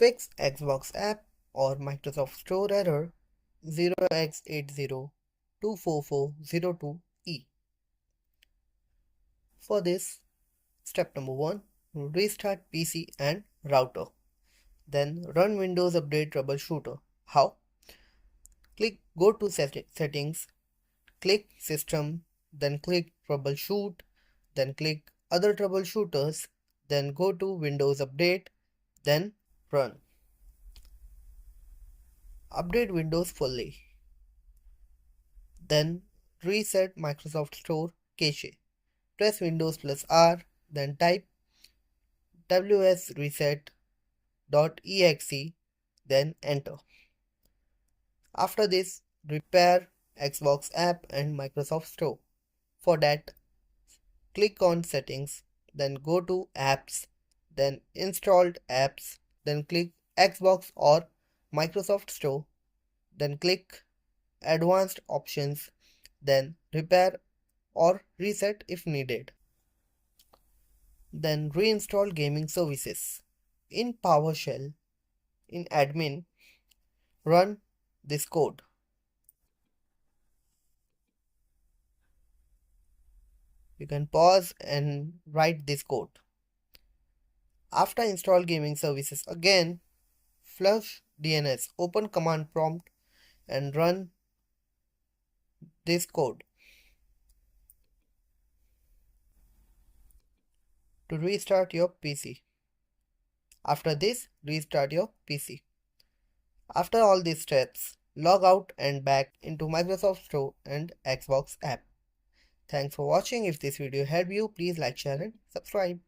Fix Xbox app or Microsoft Store error 0x8024402e. For this, step number 1, restart PC and router. Then run Windows Update Troubleshooter. How? Go to Settings, click System, then click Troubleshoot, then click Other Troubleshooters, then go to Windows Update, then Run. Update Windows fully. Then reset Microsoft Store cache. Press Windows plus R, then type wsreset.exe, then enter. After this, repair Xbox app and Microsoft Store. For that, click on Settings, then go to Apps, then Installed Apps, then click Xbox or Microsoft Store, then click Advanced Options, then Repair or Reset if needed. Then reinstall gaming services. In PowerShell, in admin, run this code. You can pause and write this code. After install gaming services again, flush DNS, open command prompt and run this code to restart your PC. After this, restart your PC. After all these steps, log out and back into Microsoft Store and Xbox app. Thanks for watching. If this video helped you, please like, share and subscribe.